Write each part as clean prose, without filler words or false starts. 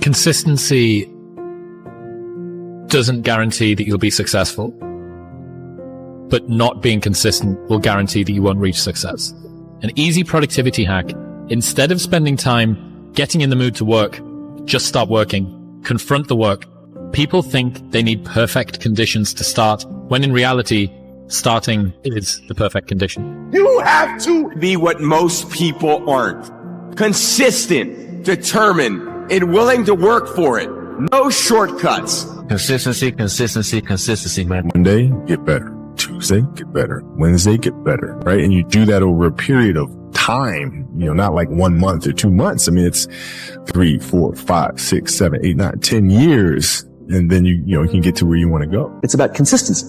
consistency doesn't guarantee that you'll be successful, but not being consistent will guarantee that you won't reach success. An easy productivity hack: instead of spending time getting in the mood to work, just start working. Confront the work. People think they need perfect conditions to start, when in reality, starting is the perfect condition. You have to be what most people aren't. Consistent, determined, and willing to work for it. No shortcuts. Consistency, consistency, consistency, man. Monday, get better. Tuesday, get better. Wednesday, get better, right? And you do that over a period of time, not like 1 month or 2 months. I mean, it's 3, 4, 5, 6, 7, 8, 9, 10 years. And then you can get to where you want to go. It's about consistency,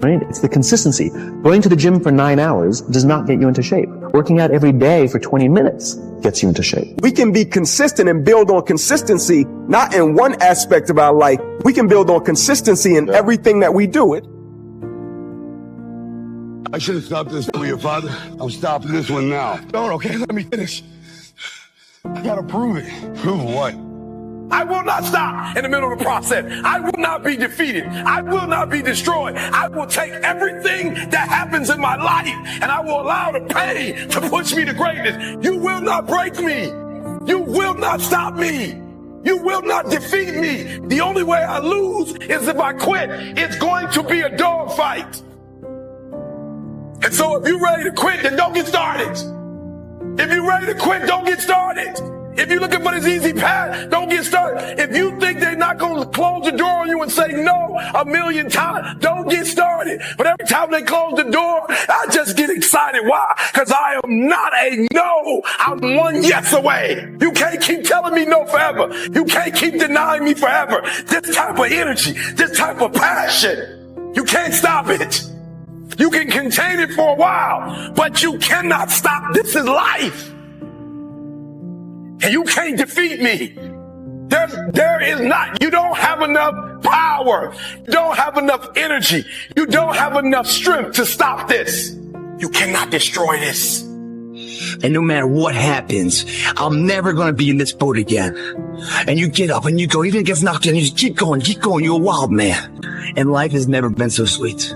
right? It's the consistency. Going to the gym for 9 hours does not get you into shape. Working out every day for 20 minutes gets you into shape. We can be consistent and build on consistency, not in one aspect of our life. We can build on consistency in everything that we do. I should have stopped this for your father. I'm stopping this one now. No, okay, let me finish. I gotta prove it. Prove what? I will not stop in the middle of the process. I will not be defeated. I will not be destroyed. I will take everything that happens in my life and I will allow the pain to push me to greatness. You will not break me. You will not stop me. You will not defeat me. The only way I lose is if I quit. It's going to be a dogfight. And so if you're ready to quit, then don't get started. If you're ready to quit, don't get started. If you're looking for this easy path, don't get started. If you think they're not going to close the door on you and say no 1,000,000 times, don't get started. But every time they close the door, I just get excited. Why? Because I am not a no. I'm one yes away. You can't keep telling me no forever. You can't keep denying me forever. This type of energy, this type of passion, you can't stop it. You can contain it for a while, but you cannot stop. This is life. And you can't defeat me. There is not. You don't have enough power. You don't have enough energy. You don't have enough strength to stop this. You cannot destroy this. And no matter what happens, I'm never going to be in this boat again. And you get up and you go, even if it gets knocked down, you just keep going. You're a wild man. And life has never been so sweet.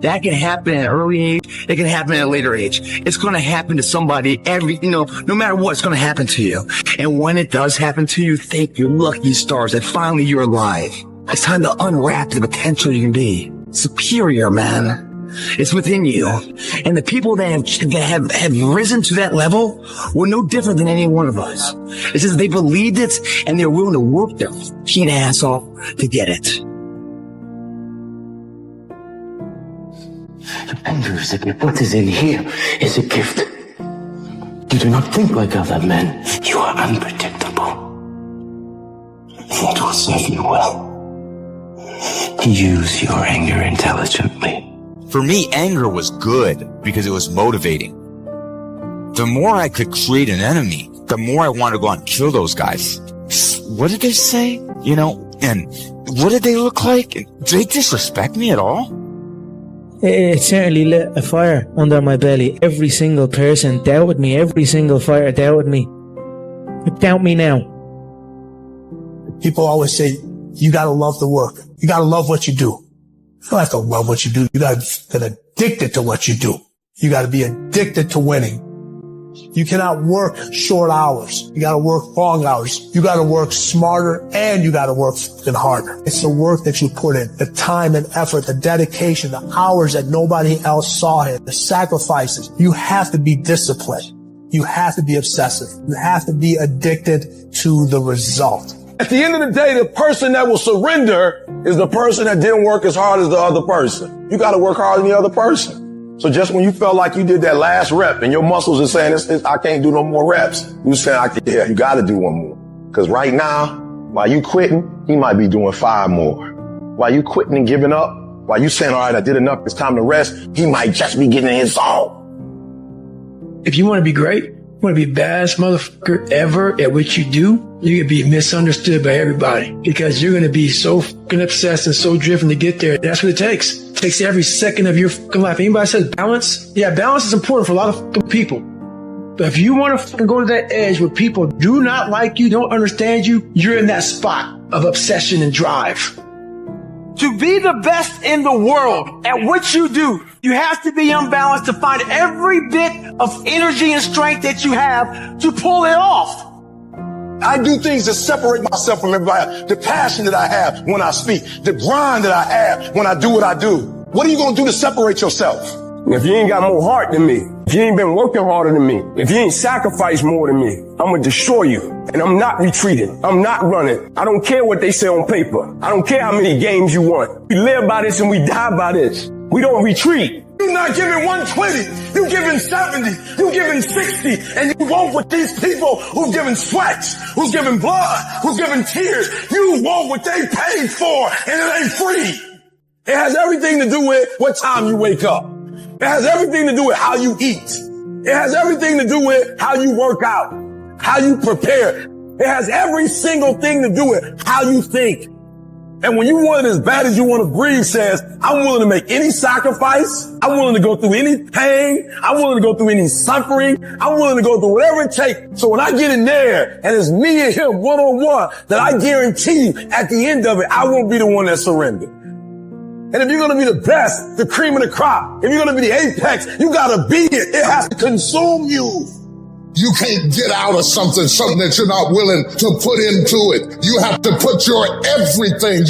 That can happen at an early age. It can happen at a later age. It's going to happen to somebody no matter what, it's going to happen to you. And when it does happen to you, thank your lucky stars that finally you're alive. It's time to unwrap the potential you can be. Superior, man. It's within you. And the people that have risen to that level were no different than any one of us. It's just they believed it and they're willing to work their fucking ass off to get it. Anger is a gift. What is in here is a gift. You do not think like other men. You are unpredictable. It will serve you well. Use your anger intelligently. For me, anger was good because it was motivating. The more I could create an enemy, the more I wanted to go out and kill those guys. What did they say? And what did they look like? Did they disrespect me at all? It certainly lit a fire under my belly. Every single person doubted me. Every single fire doubted me. Doubt me now. People always say, you gotta love the work. You gotta love what you do. You don't have to love what you do. You gotta get addicted to what you do. You gotta be addicted to winning. You cannot work short hours. You gotta work long hours. You gotta work smarter and you gotta work fucking harder. It's the work that you put in, the time and effort, the dedication, the hours that nobody else saw it, the sacrifices. You have to be disciplined. You have to be obsessive. You have to be addicted to the result. At the end of the day, the person that will surrender is the person that didn't work as hard as the other person. You gotta work harder than the other person. So just when you felt like you did that last rep and your muscles are saying, I can't do no more reps, you saying, yeah, you got to do one more. Because right now, while you quitting, he might be doing 5 more. While you quitting and giving up, while you saying, all right, I did enough, it's time to rest, he might just be getting in his zone. If you want to be great, you want to be the baddest motherfucker ever at what you do, you're going to be misunderstood by everybody because you're going to be so fucking obsessed and so driven to get there. That's what it takes. It takes every second of your fucking life. Anybody says balance? Yeah, balance is important for a lot of fucking people. But If you want to fucking go to that edge where people do not like you, don't understand you, you're in that spot of obsession and drive. To be the best in the world at what you do, you have to be unbalanced to find every bit of energy and strength that you have to pull it off. I do things to separate myself from everybody. The passion that I have when I speak, the grind that I have when I do what I do. What are you going to do to separate yourself? If you ain't got more heart than me, if you ain't been working harder than me, if you ain't sacrificed more than me, I'm going to destroy you. And I'm not retreating. I'm not running. I don't care what they say on paper. I don't care how many games you want. We live by this and we die by this. We don't retreat. You're not giving 120. You're giving 70. You're giving 60. And you want what these people who've given sweats, who's given blood, who's given tears, you want what they paid for, and it ain't free. It has everything to do with what time you wake up. It has everything to do with how you eat. It has everything to do with how you work out, how you prepare. It has every single thing to do with how you think. And when you want it as bad as you want to breathe, says, I'm willing to make any sacrifice. I'm willing to go through any pain. I'm willing to go through any suffering. I'm willing to go through whatever it takes. So when I get in there and it's me and him one-on-one, that I guarantee you at the end of it, I won't be the one that surrendered. And if you're going to be the best, the cream of the crop, if you're going to be the apex, you got to be it. It has to consume you. You can't get out of something that you're not willing to put into it. You have to put your everything,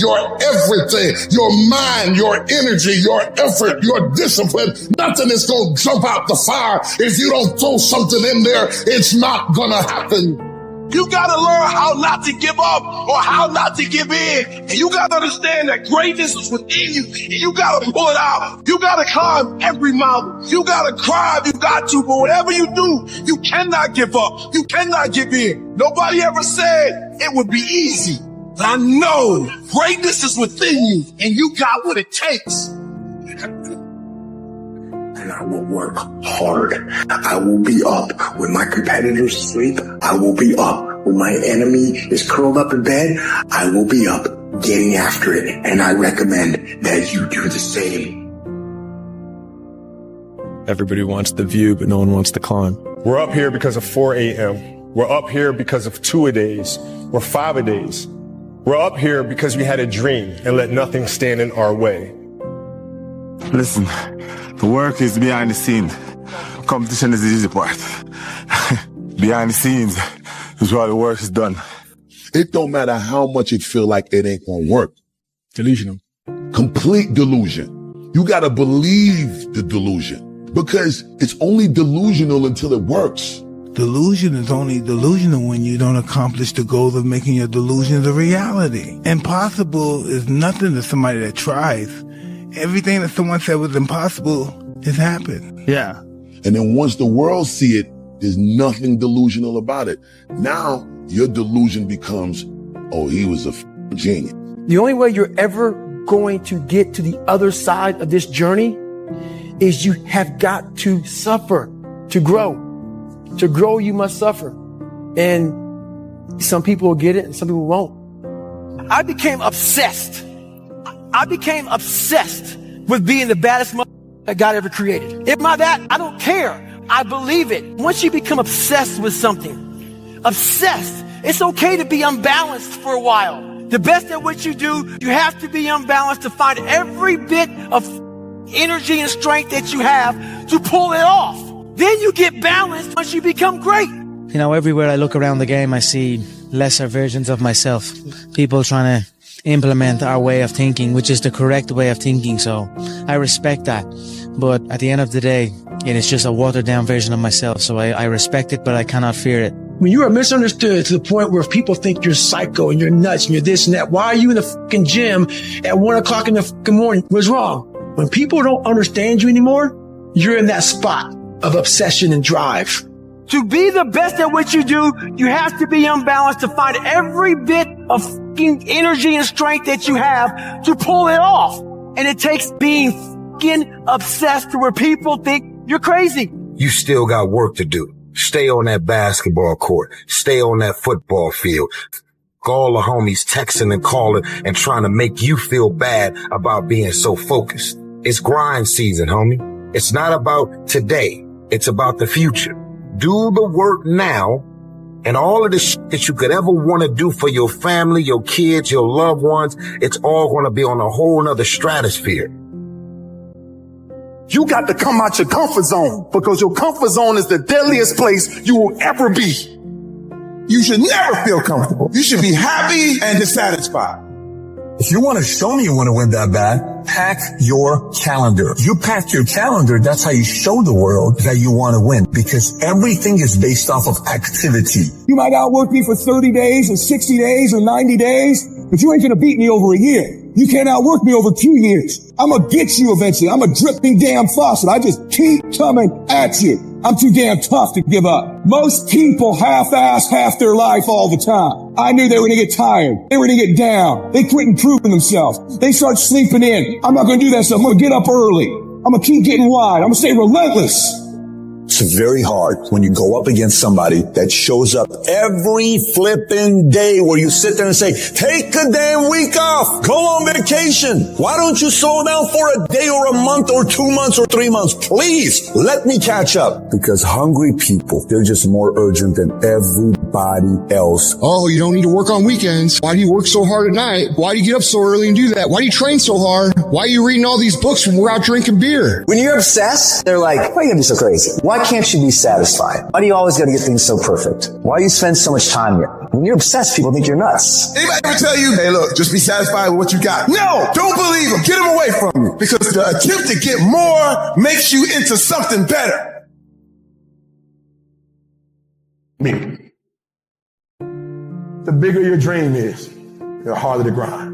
your mind, your energy, your effort, your discipline. Nothing is going to jump out the fire. If you don't throw something in there, it's not going to happen. You gotta learn how not to give up or how not to give in. And you gotta understand that greatness is within you. And you gotta pull it out. You gotta climb every mountain. You gotta cry if you got to, but whatever you do, you cannot give up. You cannot give in. Nobody ever said it would be easy. But I know greatness is within you and you got what it takes. And I will work hard. I will be up when my competitors sleep. I will be up when my enemy is curled up in bed. I will be up getting after it. And I recommend that you do the same. Everybody wants the view, but no one wants the climb. We're up here because of 4 a.m. We're up here because of 2-a-days or 5-a-days. We're up here because we had a dream and let nothing stand in our way. Listen, the work is behind the scenes. Competition is the easy part. Behind the scenes is where the work is done. It don't matter how much it feel like it ain't gonna work. Delusional. Complete delusion. You gotta believe the delusion because it's only delusional until it works. Delusion is only delusional when you don't accomplish the goal of making your delusions a reality. Impossible is nothing to somebody that tries. Everything that someone said was impossible has happened. Yeah. And then once the world see it, there's nothing delusional about it. Now your delusion becomes, oh, he was a genius. The only way you're ever going to get to the other side of this journey is you have got to suffer to grow. To grow, you must suffer. And some people will get it and some people won't. I became obsessed with being the baddest that God ever created. Am I that? I don't care. I believe it. Once you become obsessed with something, it's okay to be unbalanced for a while. The best at what you do, you have to be unbalanced to find every bit of energy and strength that you have to pull it off. Then you get balanced once you become great. You know, everywhere I look around the game, I see lesser versions of myself. People trying to implement our way of thinking, which is the correct way of thinking. So I respect that. But at the end of the day, it is just a watered down version of myself. So I respect it, but I cannot fear it. When you are misunderstood to the point where people think you're psycho and you're nuts and you're this and that, why are you in the fucking gym at 1 o'clock in the fucking morning? What's wrong? When people don't understand you anymore, you're in that spot of obsession and drive. To be the best at what you do, you have to be unbalanced to find every bit of fucking energy and strength that you have to pull it off. And it takes being fucking obsessed to where people think you're crazy. You still got work to do. Stay on that basketball court. Stay on that football field. All the homies texting and calling and trying to make you feel bad about being so focused. It's grind season, homie. It's not about today. It's about the future. Do the work now, and all of the shit that you could ever want to do for your family, your kids, your loved ones, it's all going to be on a whole nother stratosphere. You got to come out your comfort zone, because your comfort zone is the deadliest place you will ever be. You should never feel comfortable. You should be happy and dissatisfied. If you want to show me you want to win that bad, pack your calendar. You pack your calendar, that's how you show the world that you want to win, because everything is based off of activity. You might outwork me for 30 days or 60 days or 90 days, but you ain't going to beat me over a year. You can't outwork me over 2 years. I'm going to get you eventually. I'm a dripping damn faucet. I just keep coming at you. I'm too damn tough to give up. Most people half-ass half their life all the time. I knew they were going to get tired. They were going to get down. They quit improving themselves. They start sleeping in. I'm not going to do that stuff. I'm going to get up early. I'm going to keep getting wide. I'm going to stay relentless. It's very hard when you go up against somebody that shows up every flipping day where you sit there and say, take a damn week off. Go on vacation. Why don't you slow down for a day or a month or 2 months or 3 months? Please let me catch up. Because hungry people, they're just more urgent than everybody else. Oh, you don't need to work on weekends. Why do you work so hard at night? Why do you get up so early and do that? Why do you train so hard? Why are you reading all these books when we're out drinking beer? When you're obsessed, they're like, why are you gonna be so crazy? Why can't you be satisfied? Why do you always gotta get things so perfect? Why do you spend so much time here? When you're obsessed, people think you're nuts. Anybody ever tell you, hey, look, just be satisfied with what you got? No, don't believe them. Get them away from you. Because the attempt to get more makes you into something better. Me. The bigger your dream is, the harder the grind.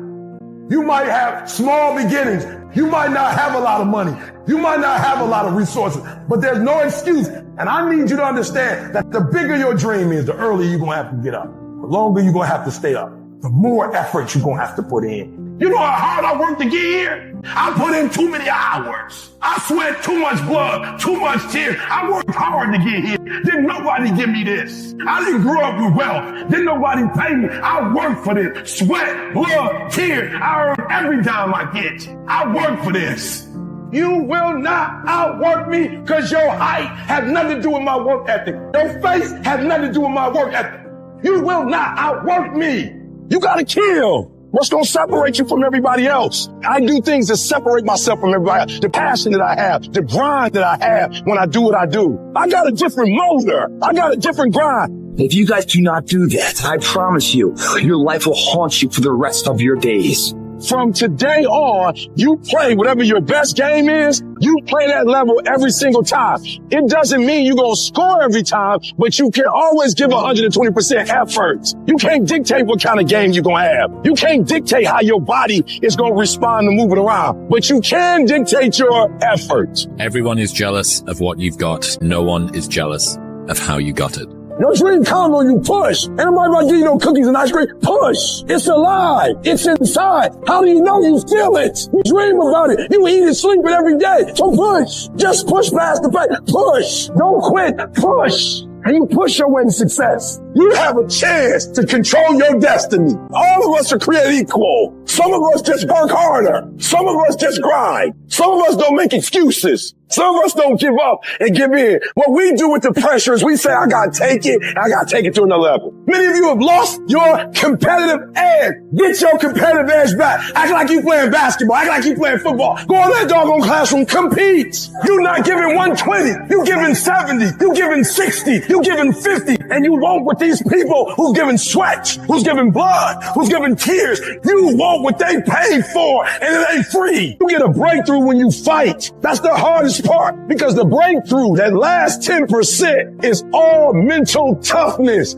You might have small beginnings. You might not have a lot of money. You might not have a lot of resources, but there's no excuse. And I need you to understand that the bigger your dream is, the earlier you're going to have to get up. The longer you're going to have to stay up. The more effort you're going to have to put in. You know how hard I worked to get here? I put in too many hours. I sweat too much blood, too much tears. I worked hard to get here. Didn't nobody give me this. I didn't grow up with wealth. Didn't nobody pay me. I worked for this. Sweat, blood, tears. I earned every dime I get. I worked for this. You will not outwork me because your height has nothing to do with my work ethic. Your face has nothing to do with my work ethic. You will not outwork me. You gotta kill. What's going to separate you from everybody else? I do things that separate myself from everybody else. The passion that I have, the grind that I have when I do what I do. I got a different motor. I got a different grind. If you guys do not do that, I promise you, your life will haunt you for the rest of your days. From today on, you play whatever your best game is. You play that level every single time. It doesn't mean you're going to score every time, but you can always give 120% effort. You can't dictate what kind of game you're going to have. You can't dictate how your body is going to respond to moving around, but you can dictate your effort. Everyone is jealous of what you've got. No one is jealous of how you got it. Your dream comes when you push. Ain't nobody about to give you no cookies and ice cream. Push. It's alive. It's inside. How do you know you feel it? You dream about it. You eat and sleep it every day. So push. Just push past the pain. Push. Don't quit. Push. And you push your way to success. You have a chance to control your destiny. All of us are created equal. Some of us just work harder. Some of us just grind. Some of us don't make excuses. Some of us don't give up and give in. What we do with the pressure is we say, I gotta take it, and I gotta take it to another level. Many of you have lost your competitive edge. Get your competitive edge back. Act like you playing basketball. Act like you playing football. Go in that doggone classroom. Compete. You're not giving 120. You giving 70. You giving 60. You giving 50. And you won't with these people who's giving sweat, who's giving blood, who's giving tears. You want what they paid for, and it ain't free. You get a breakthrough when you fight. That's the hardest part, because the breakthrough, that last 10%, is all mental toughness.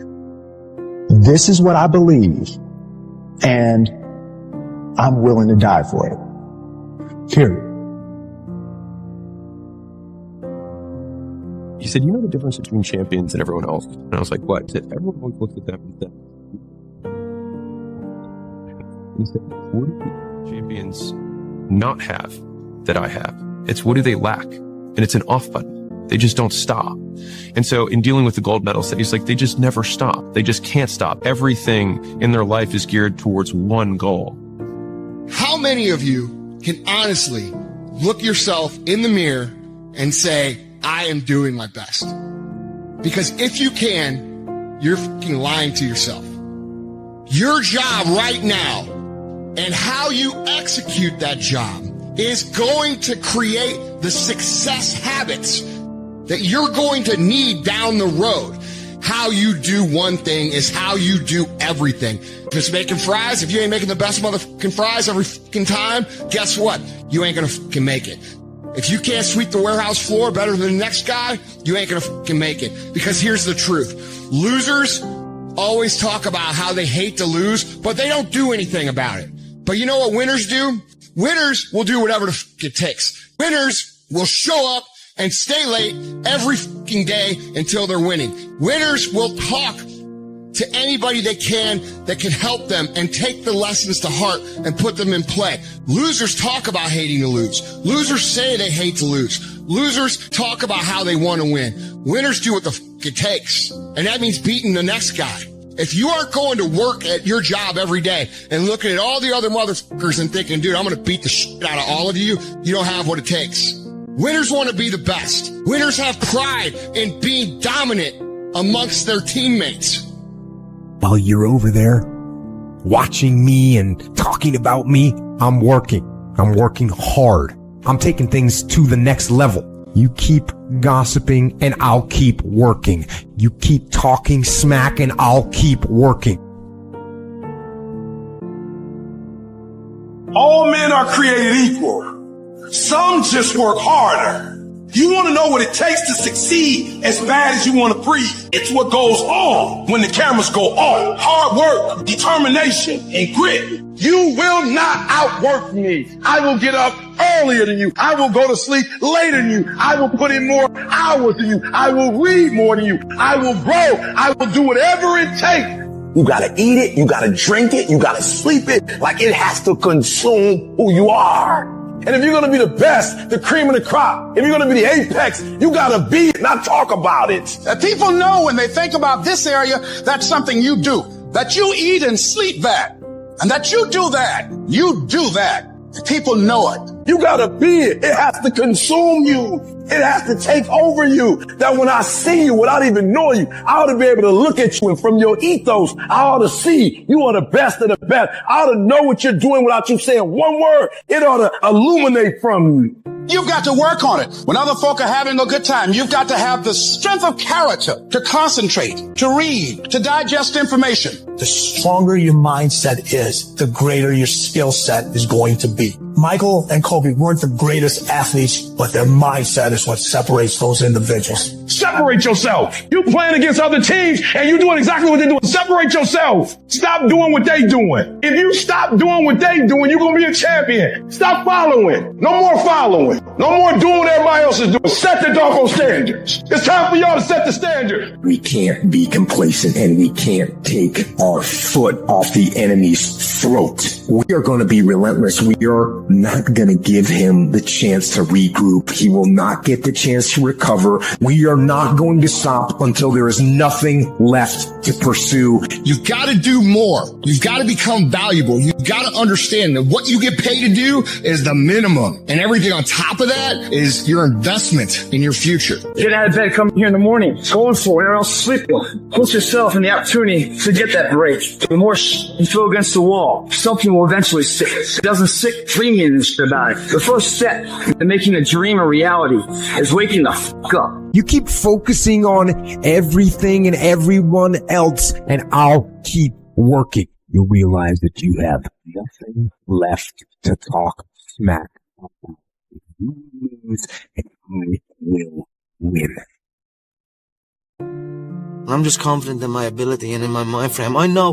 This is what I believe, and I'm willing to die for it. Period. He said, you know the difference between champions and everyone else? And I was like, what? He said, everyone always looks at them and says, he said, what do champions not have that I have? It's what do they lack? And it's an off button. They just don't stop. And so in dealing with the gold medals, he's like, they just never stop. They just can't stop. Everything in their life is geared towards one goal. How many of you can honestly look yourself in the mirror and say, I am doing my best? Because if you can, you're fucking lying to yourself. Your job right now and how you execute that job is going to create the success habits that you're going to need down the road. How you do one thing is how you do everything. If it's making fries, if you ain't making the best motherfucking fries every fucking time, guess what? You ain't gonna fucking make it. If you can't sweep the warehouse floor better than the next guy, you ain't gonna fucking make it. Because here's the truth. Losers always talk about how they hate to lose, but they don't do anything about it. But you know what winners do? Winners will do whatever the fuck it takes. Winners will show up and stay late every fucking day until they're winning. Winners will talk to anybody they can that can help them and take the lessons to heart and put them in play. Losers talk about hating to lose. Losers say they hate to lose. Losers talk about how they want to win. Winners do what the fuck it takes. And that means beating the next guy. If you aren't going to work at your job every day and looking at all the other motherfuckers and thinking, dude, I'm going to beat the shit out of all of you, you don't have what it takes. Winners want to be the best. Winners have pride in being dominant amongst their teammates. While you're over there watching me and talking about me, I'm working. I'm working hard. I'm taking things to the next level. You keep gossiping and I'll keep working. You keep talking smack and I'll keep working. All men are created equal. Some just work harder. You want to know what it takes to succeed as bad as you want to breathe. It's what goes on when the cameras go on. Hard work, determination, and grit. You will not outwork me. I will get up earlier than you. I will go to sleep later than you. I will put in more hours than you. I will read more than you. I will grow. I will do whatever it takes. You gotta eat it. You gotta drink it. You gotta sleep it. Like it has to consume who you are. And if you're going to be the best, the cream of the crop, if you're going to be the apex, you got to be it, not talk about it. People know when they think about this area, that's something you do, that you eat and sleep that, and that you do that. You do that. People know it. You got to be it. It has to consume you. It has to take over you. That when I see you without even knowing you, I ought to be able to look at you, and from your ethos, I ought to see you are the best of the best. I ought to know what you're doing without you saying one word. It ought to illuminate from you. You've got to work on it. When other folk are having a good time, you've got to have the strength of character to concentrate, to read, to digest information. The stronger your mindset is, the greater your skill set is going to be. Michael and Kobe weren't the greatest athletes, but their mindset is what separates those individuals. Separate yourself. You playing against other teams and you doing exactly what they're doing. Separate yourself. Stop doing what they doing. If you stop doing what they doing, you're going to be a champion. Stop following. No more following. No more doing what everybody else is doing. Set the doggone standards. It's time for y'all to set the standard. We can't be complacent and we can't take our foot off the enemy's throat. We are going to be relentless. We are not going to give him the chance to regroup. He will not get the chance to recover. We are not going to stop until there is nothing left to pursue. You've got to do more. You've got to become valuable. You've got to understand that what you get paid to do is the minimum. And everything on top of that is your investment in your future. Get out of bed, come here in the morning. Going for it, or else sleeping. Put yourself in the opportunity to get that break. The more you throw against the wall, something will eventually stick. It doesn't stick dreaming about it. The first step in making a dream a reality is waking the fuck up. You keep focusing on everything and everyone else, and I'll keep working. You'll realize that you have nothing left to talk smack about. You lose, and I will win. I'm just confident in my ability and in my mind frame. I know,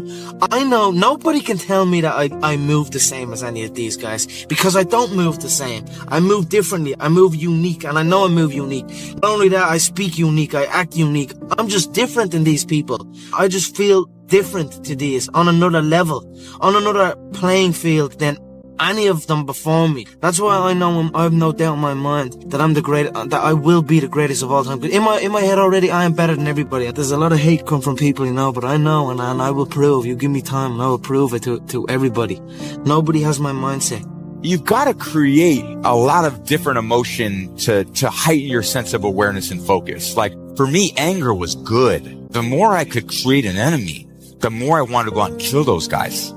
nobody can tell me that I move the same as any of these guys, because I don't move the same. I move differently. I move unique, and I know I move unique. Not only that, I speak unique. I act unique. I'm just different than these people. I just feel different to these, on another level, on another playing field than any of them before me. That's why I know I have no doubt in my mind that I'm the great, that I will be the greatest of all time. In my head already, I am better than everybody. There's a lot of hate come from people, but I know, and I will prove. You give me time, and I will prove it to everybody. Nobody has my mindset. you've got to create a lot of different emotion to heighten your sense of awareness and focus. Like for me, anger was good. The more I could create an enemy, the more I wanted to go out and kill those guys.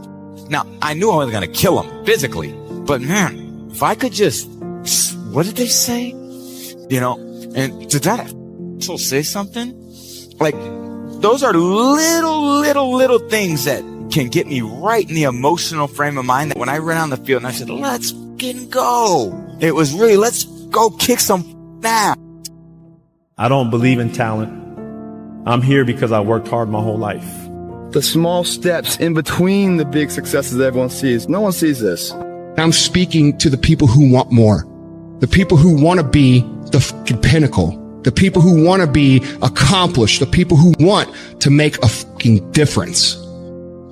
Now, I knew I wasn't going to kill them physically, but man, if I could just, what did they say? You know, and did that actually say something? Like, those are little things that can get me right in the emotional frame of mind that when I ran on the field and I said, let's fucking go. It was really, let's go kick some ass. I don't believe in talent. I'm here because I worked hard my whole life. The small steps in between the big successes everyone sees. No one sees this. I'm speaking to the people who want more. The people who want to be the fucking pinnacle. The people who want to be accomplished. The people who want to make a fucking difference.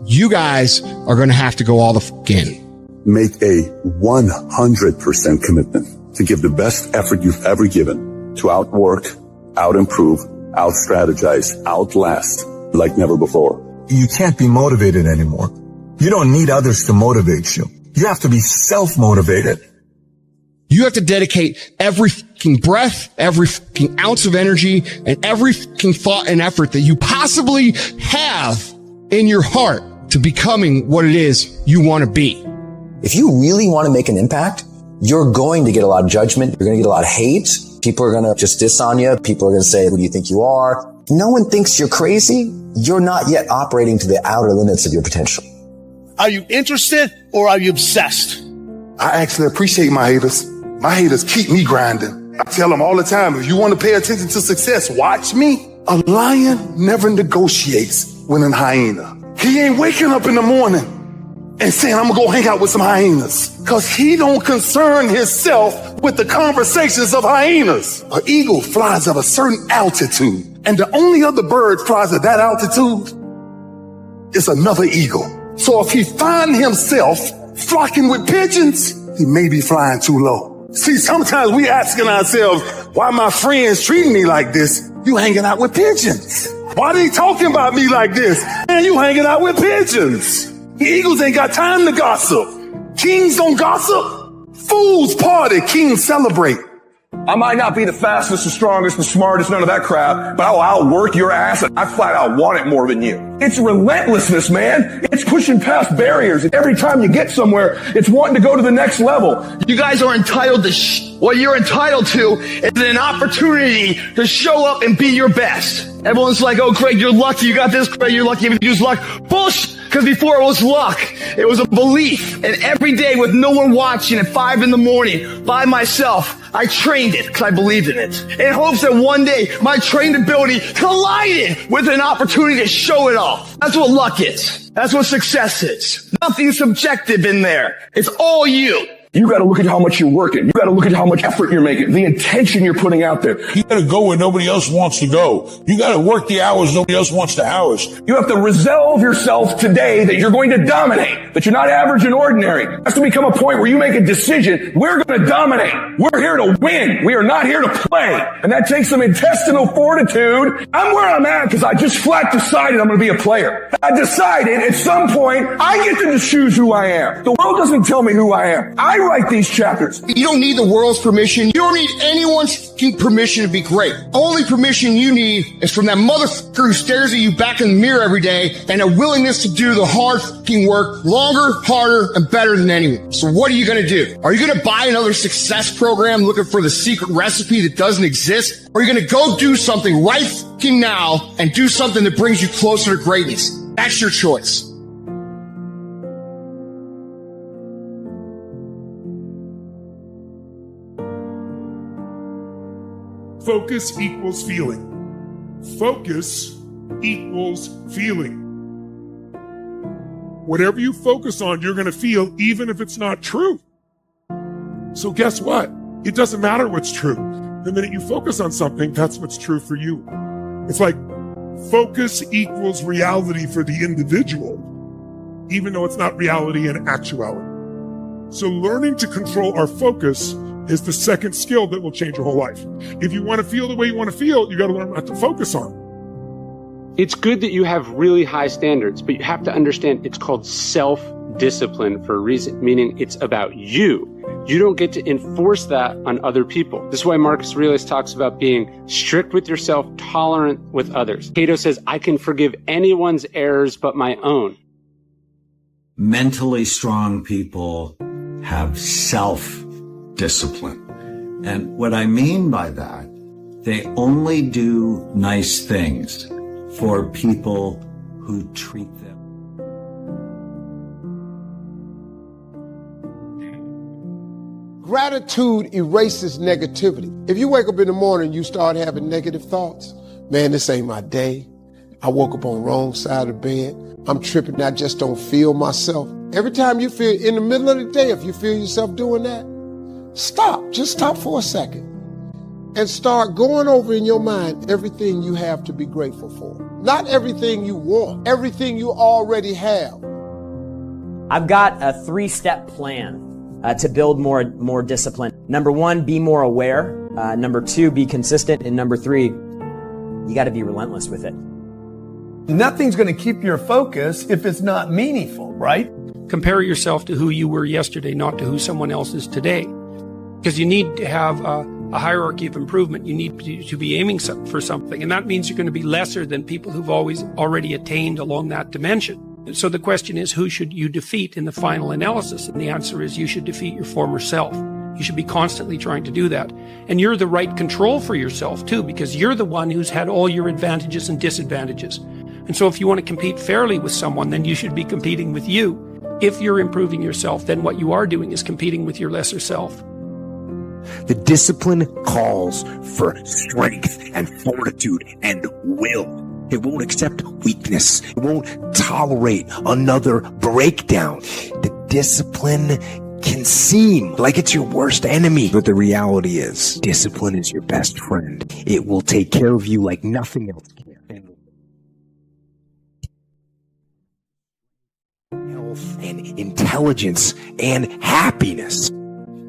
You guys are going to have to go all the fuck in. Make a 100% commitment to give the best effort you've ever given to outwork, out-improve, out-strategize, outlast like never before. You can't be motivated anymore. You don't need others to motivate you. You have to be self-motivated. You have to dedicate every fucking breath, every fucking ounce of energy, and every fucking thought and effort that you possibly have in your heart to becoming what it is you want to be. If you really want to make an impact, you're going to get a lot of judgment. You're going to get a lot of hate. People are going to just diss on you. People are going to say, who do you think you are? No one thinks you're crazy. You're not yet operating to the outer limits of your potential. Are you interested or are you obsessed? I actually appreciate my haters. My haters keep me grinding. I tell them all the time, if you want to pay attention to success, watch me. A lion never negotiates with a hyena. He ain't waking up in the morning and saying, I'm gonna go hang out with some hyenas. Cause he don't concern himself with the conversations of hyenas. An eagle flies at a certain altitude, and the only other bird flies at that altitude is another eagle. So if he find himself flocking with pigeons, he may be flying too low. See, sometimes we asking ourselves, why my friends treating me like this? You hanging out with pigeons. Why they talking about me like this? Man, you hanging out with pigeons. The eagles ain't got time to gossip. Kings don't gossip. Fools party, kings celebrate. I might not be the fastest, the strongest, the smartest, none of that crap, but I'll outwork your ass and I flat out want it more than you. It's relentlessness, man. It's pushing past barriers. Every time you get somewhere, it's wanting to go to the next level. You guys are entitled to what you're entitled to is an opportunity to show up and be your best. Everyone's like, oh, Craig, you're lucky. You got this, Craig, you're lucky. If you use luck. Bullshit. Because before it was luck, it was a belief. And every day with no one watching at 5 a.m, by myself, I trained it because I believed in it. In hopes that one day my trained ability collided with an opportunity to show it off. That's what luck is. That's what success is. Nothing subjective in there. It's all you. You got to look at how much you're working. You got to look at how much effort you're making, the intention you're putting out there. You got to go where nobody else wants to go. You got to work the hours nobody else wants to hours. You have to resolve yourself today that you're going to dominate, that you're not average and ordinary. It has to become a point where you make a decision. We're going to dominate. We're here to win. We are not here to play. And that takes some intestinal fortitude. I'm where I'm at because I just flat decided I'm going to be a player. I decided at some point I get to choose who I am. The world doesn't tell me who I am. I write these chapters. You don't need the world's permission. You don't need anyone's permission to be great. Only permission you need is from that motherfucker who stares at you back in the mirror every day and a willingness to do the hard fucking work longer, harder, and better than anyone. So what are you going to do? Are you going to buy another success program looking for the secret recipe that doesn't exist? Or are you going to go do something right fucking now and do something that brings you closer to greatness? That's your choice. Focus equals feeling. Focus equals feeling. Whatever you focus on, you're going to feel, even if it's not true. So guess what? It doesn't matter what's true. The minute you focus on something, that's what's true for you. It's like focus equals reality for the individual, even though it's not reality in actuality. So learning to control our focus is the second skill that will change your whole life. If you want to feel the way you want to feel, you got to learn what to focus on. It's good that you have really high standards, but you have to understand it's called self discipline for a reason, meaning it's about you. You don't get to enforce that on other people. This is why Marcus Aurelius talks about being strict with yourself, tolerant with others. Cato says, I can forgive anyone's errors but my own. Mentally strong people have self-discipline. And what I mean by that, they only do nice things for people who treat them. Gratitude erases negativity. If you wake up in the morning and you start having negative thoughts, man, this ain't my day. I woke up on the wrong side of the bed. I'm tripping. I just don't feel myself. Every time you feel in the middle of the day, if you feel yourself doing that, stop. Just stop for a second and start going over in your mind everything you have to be grateful for. Not everything you want, everything you already have. I've got a 3-step plan to build more discipline. Number 1, be more aware. Number 2, be consistent. And number 3, you got to be relentless with it. Nothing's going to keep your focus if it's not meaningful, right? Compare yourself to who you were yesterday, not to who someone else is today. Because you need to have a hierarchy of improvement. You need to be aiming for something. And that means you're going to be lesser than people who've already attained along that dimension. So the question is, who should you defeat in the final analysis? And the answer is, you should defeat your former self. You should be constantly trying to do that. And you're the right control for yourself too, because you're the one who's had all your advantages and disadvantages. And so if you want to compete fairly with someone, then you should be competing with you. If you're improving yourself, then what you are doing is competing with your lesser self. The discipline calls for strength and fortitude and will. It won't accept weakness. It won't tolerate another breakdown. The discipline can seem like it's your worst enemy, but the reality is, discipline is your best friend. It will take care of you like nothing else can. Health and intelligence and happiness.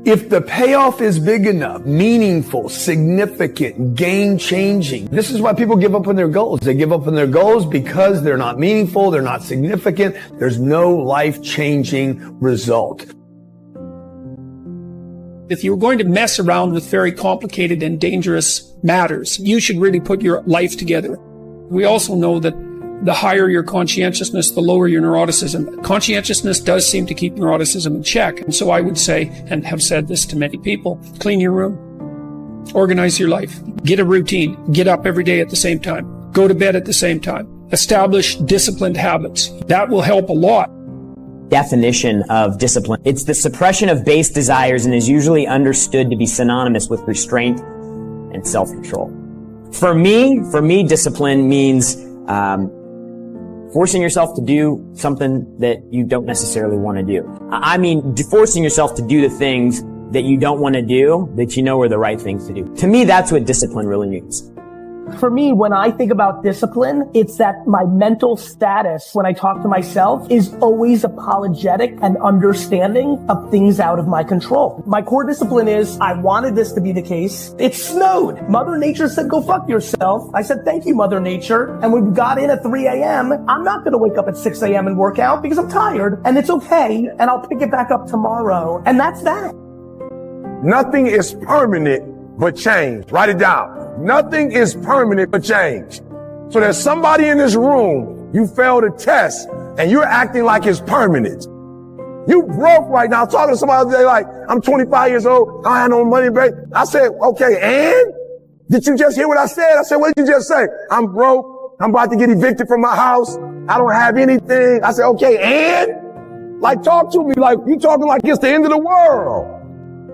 If the payoff is big enough, meaningful, significant, game-changing, this is why people give up on their goals. They give up on their goals because they're not meaningful, they're not significant, there's no life-changing result. If you're going to mess around with very complicated and dangerous matters, you should really put your life together. We also know that the higher your conscientiousness, the lower your neuroticism. Conscientiousness does seem to keep neuroticism in check. And so I would say, and have said this to many people, clean your room, organize your life, get a routine, get up every day at the same time, go to bed at the same time, establish disciplined habits. That will help a lot. Definition of discipline. It's the suppression of base desires and is usually understood to be synonymous with restraint and self-control. For me, discipline means forcing yourself to do something that you don't necessarily want to do. I mean, forcing yourself to do the things that you don't want to do, that you know are the right things to do. To me, that's what discipline really means. For me, when I think about discipline, it's that my mental status when I talk to myself is always apologetic and understanding of things out of my control. My core discipline is, I wanted this to be the case. It snowed. Mother Nature said, go fuck yourself. I said, thank you, Mother Nature. And we got in at 3 a.m. I'm not going to wake up at 6 a.m. and work out because I'm tired, and it's okay, and I'll pick it back up tomorrow. And that's that. Nothing is permanent but change. Write it down. Nothing is permanent but change. So there's somebody in this room, you failed a test and you're acting like it's permanent. You broke right now. I'm talking to somebody the other day like, I'm 25 years old. I have no money, babe. I said, okay, and? Did you just hear what I said? I said, what did you just say? I'm broke. I'm about to get evicted from my house. I don't have anything. I said, okay, and? Like, talk to me like you talking like it's the end of the world.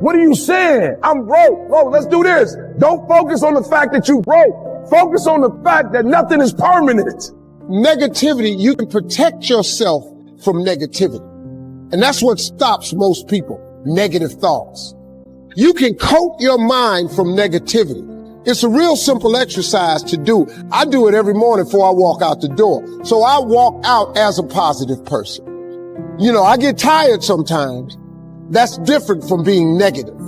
What are you saying? I'm broke. Oh, let's do this. Don't focus on the fact that you broke. Focus on the fact that nothing is permanent. Negativity, you can protect yourself from negativity. And that's what stops most people. Negative thoughts. You can coat your mind from negativity. It's a real simple exercise to do. I do it every morning before I walk out the door. So I walk out as a positive person. You know, I get tired sometimes. That's different from being negative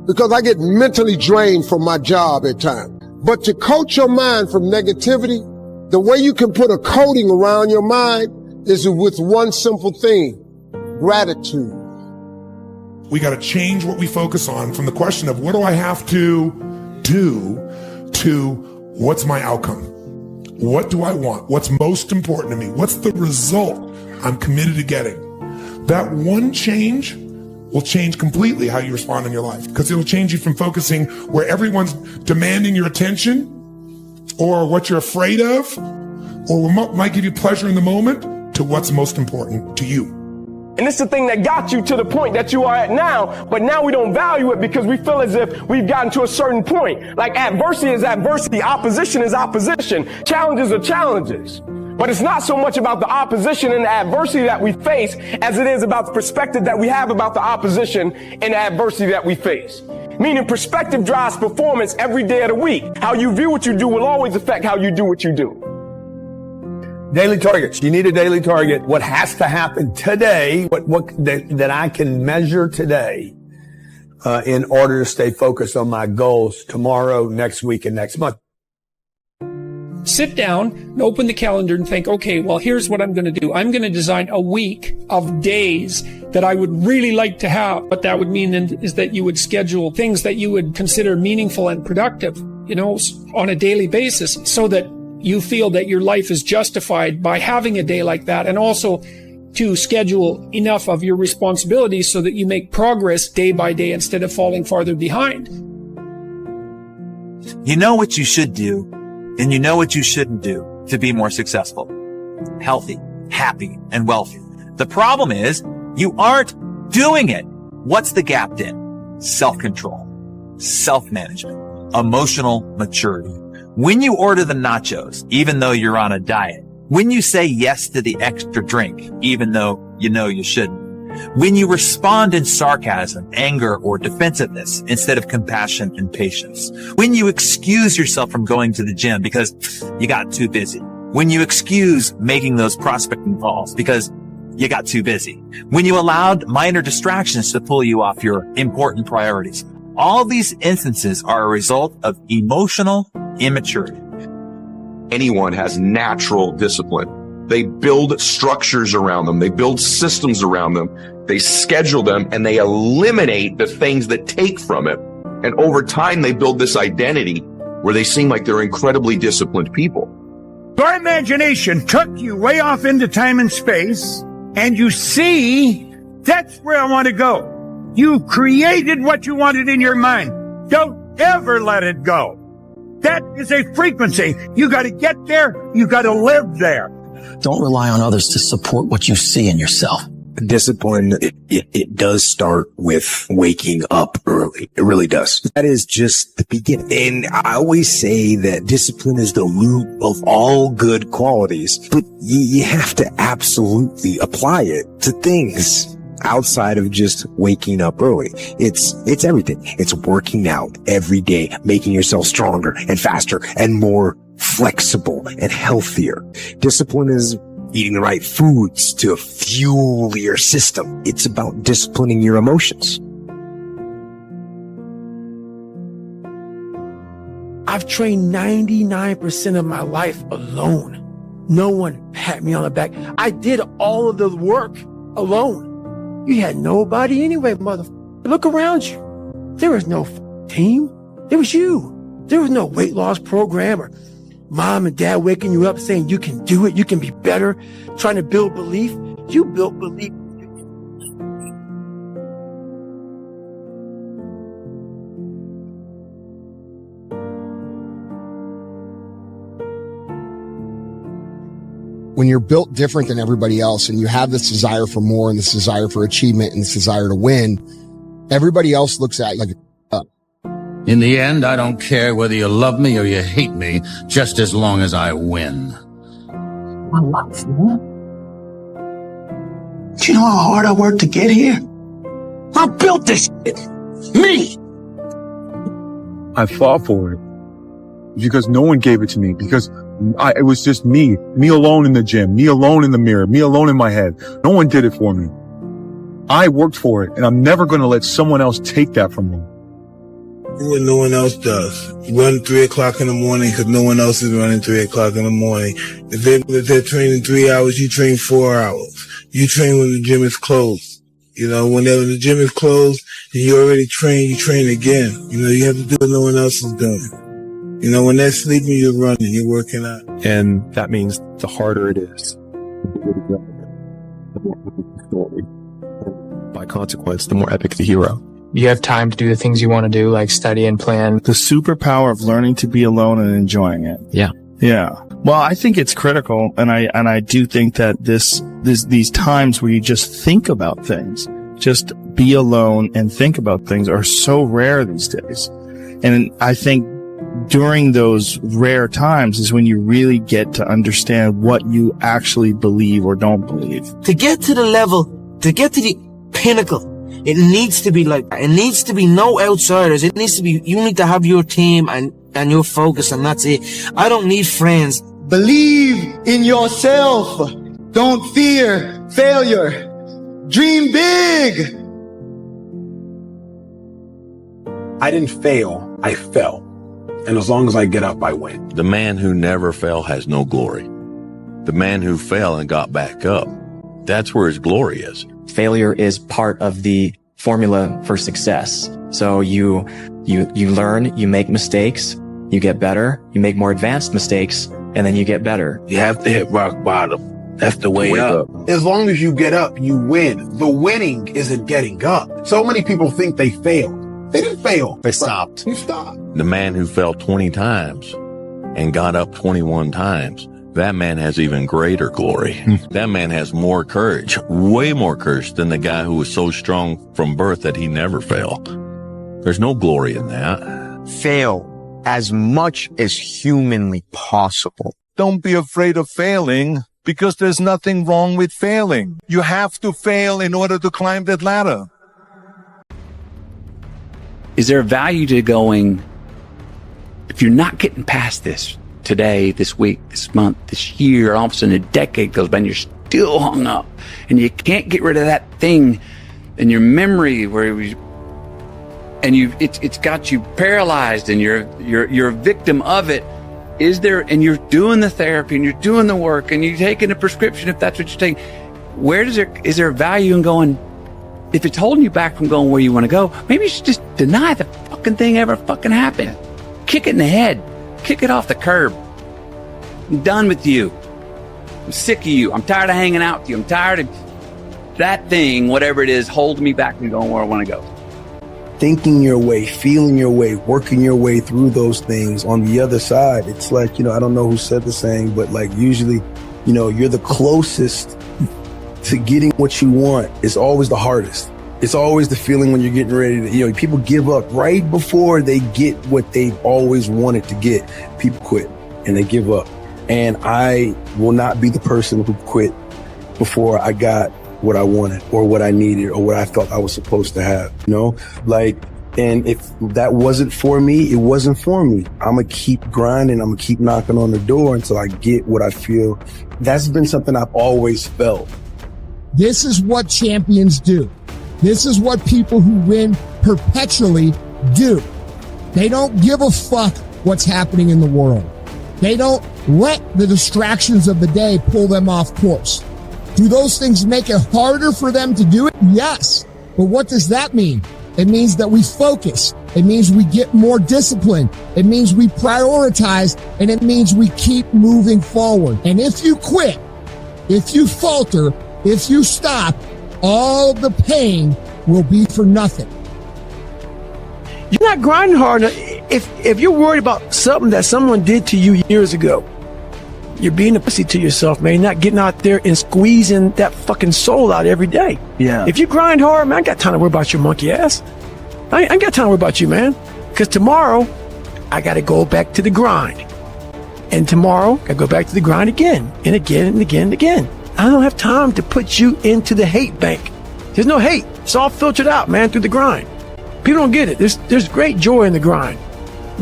because I get mentally drained from my job at times. But to coat your mind from negativity, the way you can put a coating around your mind is with one simple thing. gratitude. We got to change what we focus on from the question of what do I have to do to what's my outcome? What do I want? What's most important to me? What's the result I'm committed to getting? That one change will change completely how you respond in your life, because it will change you from focusing where everyone's demanding your attention or what you're afraid of or what might give you pleasure in the moment to what's most important to you. And it's the thing that got you to the point that you are at now, but now we don't value it because we feel as if we've gotten to a certain point. Like adversity is adversity, opposition is opposition, challenges are challenges. But it's not so much about the opposition and the adversity that we face as it is about the perspective that we have about the opposition and the adversity that we face. Meaning perspective drives performance every day of the week. How you view what you do will always affect how you do what you do. Daily targets. You need a daily target. What has to happen today, that I can measure today, in order to stay focused on my goals tomorrow, next week, and next month. Sit down and open the calendar and think, okay, well, here's what I'm going to do. I'm going to design a week of days that I would really like to have. What that would mean is that you would schedule things that you would consider meaningful and productive, on a daily basis, so that you feel that your life is justified by having a day like that, and also to schedule enough of your responsibilities so that you make progress day by day instead of falling farther behind. You know what you should do, and you know what you shouldn't do to be more successful, healthy, happy, and wealthy. The problem is you aren't doing it. What's the gap in? Self-control, self-management, emotional maturity. When you order the nachos, even though you're on a diet, when you say yes to the extra drink, even though you know you shouldn't, when you respond in sarcasm, anger, or defensiveness instead of compassion and patience, when you excuse yourself from going to the gym because you got too busy, when you excuse making those prospecting calls because you got too busy, when you allowed minor distractions to pull you off your important priorities, all these instances are a result of emotional immaturity. Anyone has natural discipline. They build structures around them. They build systems around them. They schedule them and they eliminate the things that take from it. And over time, they build this identity where they seem like they're incredibly disciplined people. Your imagination took you way off into time and space, and you see, that's where I want to go. You created what you wanted in your mind. Don't ever let it go. That is a frequency. You got to get there. You got to live there. Don't rely on others to support what you see in yourself. Discipline, it does start with waking up early. It really does. That is just the beginning. And I always say that discipline is the root of all good qualities, but you have to absolutely apply it to things outside of just waking up early. It's everything. It's working out every day, making yourself stronger and faster and more flexible and healthier. Discipline is eating the right foods to fuel your system. It's about disciplining your emotions. I've trained 99% of my life alone. No one pat me on the back. I did all of the work alone. You had nobody anyway, motherfucker. Look around you. There was no team. It was you. There was no weight loss program or mom and dad waking you up saying you can do it, you can be better, trying to build belief. You built belief. When you're built different than everybody else and you have this desire for more and this desire for achievement and this desire to win, everybody else looks at you like up. In the end, I don't care whether you love me or you hate me, just as long as I win. I love you. Do you know how hard I worked to get here? I built this shit. Me! I fought for it because no one gave it to me, because it was just me alone in the gym, me alone in the mirror, me alone in my head. No one did it for me. I worked for it, and I'm never going to let someone else take that from me. Do what no one else does. You run 3 o'clock in the morning because no one else is running 3 o'clock in the morning. If they're training 3 hours, you train 4 hours. you train when the gym is closed. You know, whenever the gym is closed and you already train, you train again. You know, you have to do what no one else is doing. You know, when they're sleeping, you're running, you're working out. And that means the harder it is. By consequence, the more epic the hero. You have time to do the things you want to do, like study and plan. The superpower of learning to be alone and enjoying it. Yeah. Yeah. Well, I think it's critical. And I do think that these times where you just think about things, just be alone and think about things are so rare these days. And I think during those rare times is when you really get to understand what you actually believe or don't believe. To get to the pinnacle, it needs to be like, it needs to be no outsiders. It needs to be, you need to have your team and your focus, and that's it. I don't need friends. Believe in yourself. Don't fear failure. Dream big. I didn't fail, I fell. And as long as I get up, I win. The man who never fell has no glory. The man who fell and got back up, that's where his glory is. Failure is part of the formula for success. So you learn, you make mistakes, you get better, you make more advanced mistakes, and then you get better. You have to hit rock bottom. That's the way up. As long as you get up, you win. The winning isn't getting up. So many people think they failed. They didn't fail. They stopped. You stopped. The man who fell 20 times and got up 21 times, that man has even greater glory. That man has more courage, way more courage than the guy who was so strong from birth that he never fell. There's no glory in that. Fail as much as humanly possible. Don't be afraid of failing, because there's nothing wrong with failing. You have to fail in order to climb that ladder. Is there a value to going, if you're not getting past this today, this week, this month, this year, all of a sudden a decade goes by and you're still hung up and you can't get rid of that thing in your memory it's got you paralyzed and you're a victim of it. And you're doing the therapy and you're doing the work and you're taking a prescription if that's what you're taking. Is there value in going, if it's holding you back from going where you want to go, maybe you should just deny the fucking thing ever fucking happened. Kick it in the head. Kick it off the curb. I'm done with you. I'm sick of you. I'm tired of hanging out with you. I'm tired of that thing, whatever it is, holding me back from going where I want to go. Thinking your way, feeling your way, working your way through those things. On the other side, it's like, I don't know who said the saying, but like usually, you're the closest to getting what you want. It's always the hardest. It's always the feeling when you're getting ready to, people give up right before they get what they've always wanted to get. People quit and they give up. And I will not be the person who quit before I got what I wanted or what I needed or what I thought I was supposed to have, and if that wasn't for me, it wasn't for me. I'm going to keep grinding. I'm going to keep knocking on the door until I get what I feel. That's been something I've always felt. This is what champions do. This is what people who win perpetually do. They don't give a fuck what's happening in the world. They don't let the distractions of the day pull them off course. Do those things make it harder for them to do it? Yes. But what does that mean? It means that we focus. It means we get more discipline. It means we prioritize, and it means we keep moving forward. And if you quit, if you falter, if you stop, all the pain will be for nothing. You're not grinding hard enough. If you're worried about something that someone did to you years ago, you're being a pussy to yourself, man. You're not getting out there and squeezing that fucking soul out every day. Yeah. If you grind hard, man, I ain't got time to worry about your monkey ass. I ain't got time to worry about you, man. Because tomorrow, I got to go back to the grind. And tomorrow, I go back to the grind again and again and again and again. I don't have time to put you into the hate bank. There's no hate. It's all filtered out, man, through the grind. People don't get it. There's great joy in the grind.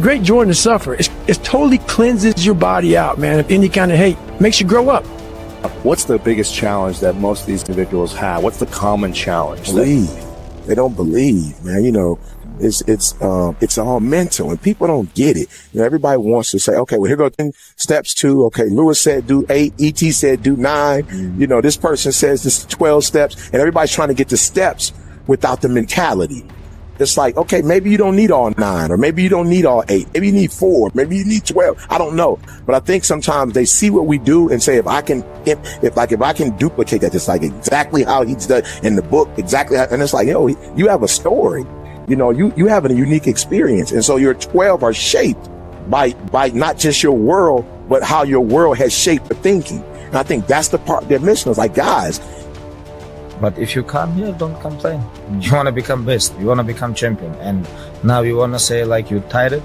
Great joy in the suffer. It totally cleanses your body out, man, of any kind of hate. Makes you grow up. What's the biggest challenge that most of these individuals have? What's the common challenge? Believe. They don't believe, man. It's all mental, and people don't get it. You know, everybody wants to say, okay, well, here go 10 steps 2. Okay, Lewis said do 8. ET said do 9. You know, this person says this is 12 steps, and everybody's trying to get the steps without the mentality. It's like, okay, maybe you don't need all 9, or maybe you don't need all 8. Maybe you need 4. Maybe you need 12. I don't know. But I think sometimes they see what we do and say, if I can duplicate that, just like exactly how he's done in the book, exactly how, and it's like, yo, you have a story. You know, you have a unique experience. And so your 12 are shaped by not just your world, but how your world has shaped the thinking. And I think that's the part their mission is like, guys. But if you come here, don't complain. You want to become best. You want to become champion. And now you want to say like you're tired.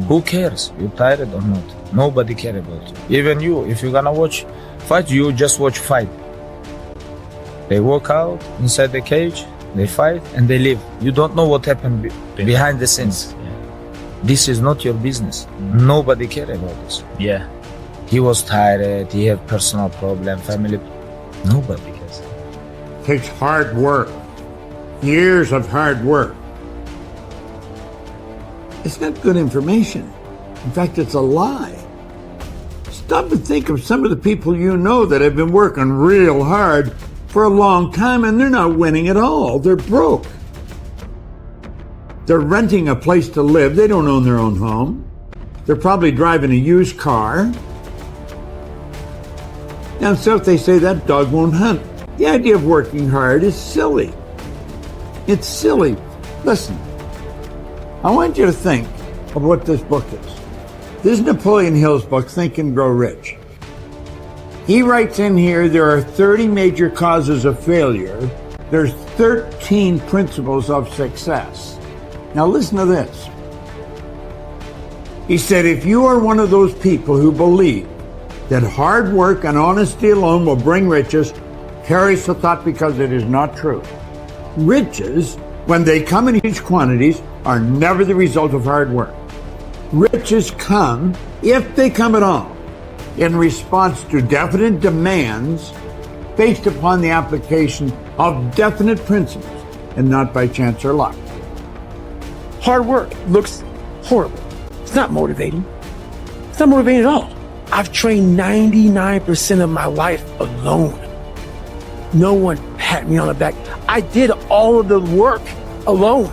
Who cares? You're tired or not? Nobody cares about you. Even you, if you're going to watch fight, you just watch fight. They walk out inside the cage, they fight, and they leave. You don't know what happened behind the scenes. This is not your business. Nobody cares about this. Yeah. He was tired. He had personal problem, family. Nobody cares. Takes hard work. Years of hard work. It's not good information. In fact, it's a lie. Stop and think of some of the people you know that have been working real hard for a long time, and they're not winning at all. They're broke. They're renting a place to live. They don't own their own home. They're probably driving a used car. Now, so if they say that dog won't hunt, the idea of working hard is silly. It's silly. Listen, I want you to think of what this book is. This is Napoleon Hill's book, Think and Grow Rich. He writes in here, there are 30 major causes of failure. There's 13 principles of success. Now listen to this. He said, if you are one of those people who believe that hard work and honesty alone will bring riches, perish the thought, because it is not true. Riches, when they come in huge quantities, are never the result of hard work. Riches come, if they come at all, in response to definite demands based upon the application of definite principles and not by chance or luck. Hard work looks horrible. It's not motivating. It's not motivating at all. I've trained 99% of my life alone. No one pat me on the back. I did all of the work alone.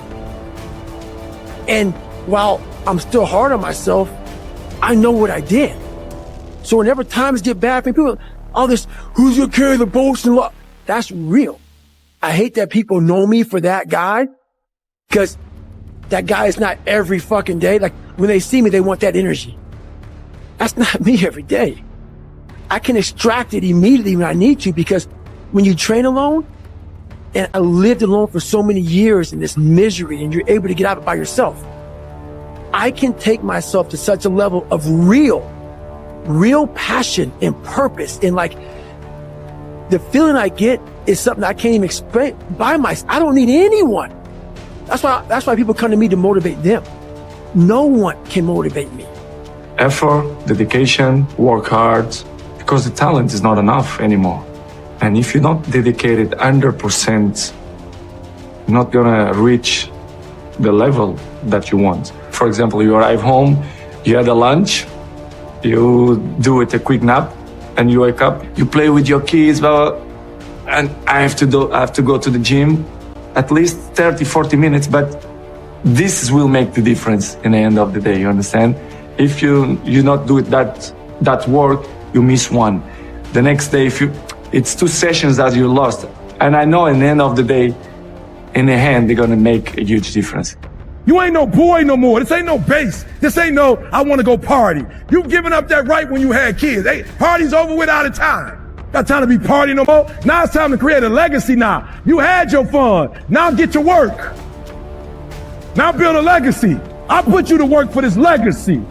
And while I'm still hard on myself, I know what I did. So whenever times get bad for me, people, all this, who's gonna carry the boast and love? That's real. I hate that people know me for that guy, because that guy is not every fucking day. Like when they see me, they want that energy. That's not me every day. I can extract it immediately when I need to, because when you train alone, and I lived alone for so many years in this misery, and you're able to get out of it by yourself, I can take myself to such a level of real passion and purpose. And like the feeling I get is something I can't even explain by myself. I don't need anyone. That's why people come to me to motivate them. No one can motivate me. Effort, dedication, work hard, because the talent is not enough anymore. And if you're not dedicated 100%, you're not gonna reach the level that you want. For example, you arrive home, you had a lunch, you do it a quick nap, and you wake up, you play with your kids, and I have to go to the gym at least 30, 40 minutes, but this will make the difference in the end of the day, you understand? If you not do it that work, you miss one. The next day, it's 2 sessions that you lost. And I know in the end of the day, in the hand, they're gonna make a huge difference. You ain't no boy no more. This ain't no base. This ain't no, I want to go party. You've given up that right when you had kids. Hey, party's over with out of time. Got time to be partying no more. Now it's time to create a legacy now. You had your fun. Now get to work. Now build a legacy. I put you to work for this legacy.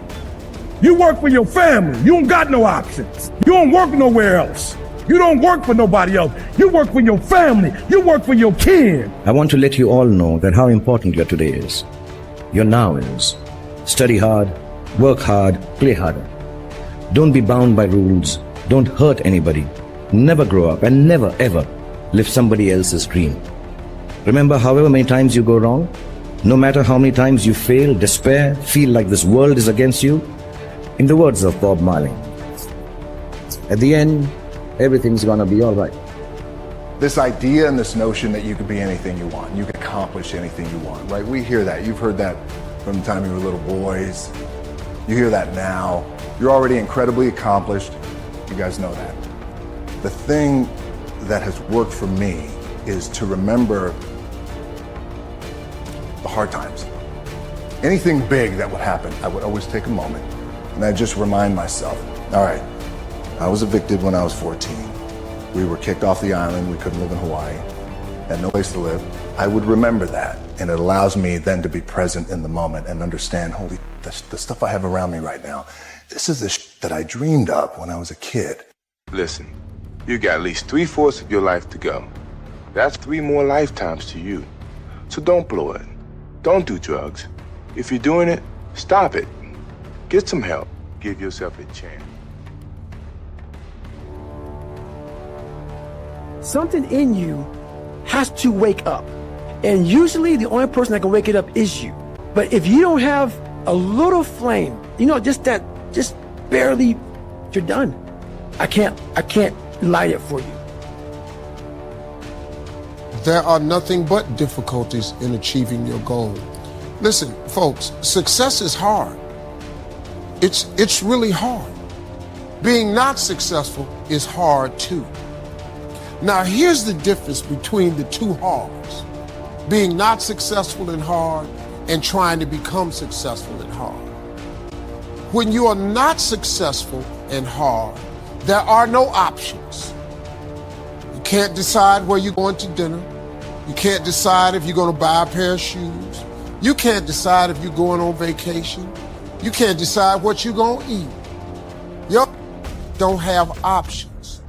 You work for your family. You don't got no options. You don't work nowhere else. You don't work for nobody else. You work for your family. You work for your kin. I want to let you all know that how important your today is. Your now is. Study hard, work hard, play harder. Don't be bound by rules. Don't hurt anybody. Never grow up and never ever live somebody else's dream. Remember, however many times you go wrong, No matter how many times you fail, despair, feel like this world is against you, in the words of Bob Marley, at the end, everything's gonna be all right. This idea and this notion that you could be anything you want, you can accomplish anything you want, right? We hear that. You've heard that from the time you were little boys. You hear that now. You're already incredibly accomplished. You guys know that. The thing that has worked for me is to remember the hard times. Anything big that would happen, I would always take a moment and I'd just remind myself, all right, I was evicted when I was 14. We were kicked off the island. We couldn't live in Hawaii. Had no place to live. I would remember that, and it allows me then to be present in the moment and understand, holy, the stuff I have around me right now, this is the that I dreamed of when I was a kid. Listen, you got at least 3/4 of your life to go. That's 3 more lifetimes to you. So don't blow it. Don't do drugs. If you're doing it, stop it. Get some help. Give yourself a chance. Something in you has to wake up. And usually the only person that can wake it up is you. But if you don't have a little flame, just barely, you're done. I can't light it for you. There are nothing but difficulties in achieving your goal. Listen, folks, success is hard. It's really hard. Being not successful is hard too. Now, here's the difference between the two hards. Being not successful and hard, and trying to become successful and hard. When you are not successful and hard, there are no options. You can't decide where you're going to dinner. You can't decide if you're going to buy a pair of shoes. You can't decide if you're going on vacation. You can't decide what you're going to eat. You don't have options.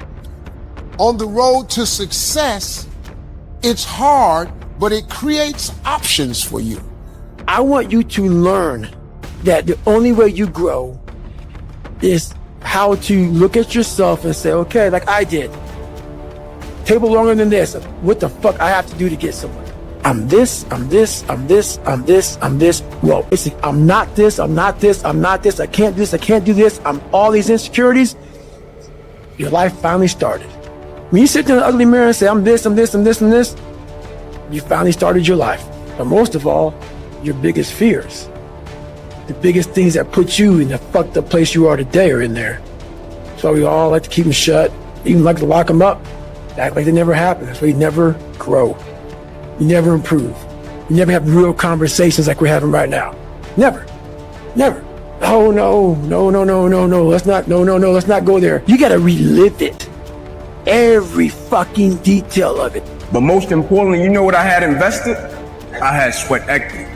On the road to success, it's hard, but it creates options for you. I want you to learn that the only way you grow is how to look at yourself and say, okay, like I did. Table longer than this. What the fuck I have to do to get somewhere? I'm this, I'm this, I'm this, I'm this, I'm this. Well, basically, I'm not this, I'm not this, I'm not this, I can't do this, I can't do this. I'm all these insecurities. Your life finally started. When you sit in the ugly mirror and say, I'm this, I'm this, I'm this, I'm this, you finally started your life. But most of all, your biggest fears. The biggest things that put you in the fucked up place you are today are in there. So we all like to keep them shut, even like to lock them up, act like they never happened. That's why you never grow. You never improve. You never have real conversations like we're having right now. Never. Never. Oh, no, let's not go there. You gotta relive it. Every fucking detail of it. But most importantly, you know what I had invested? I had sweat equity.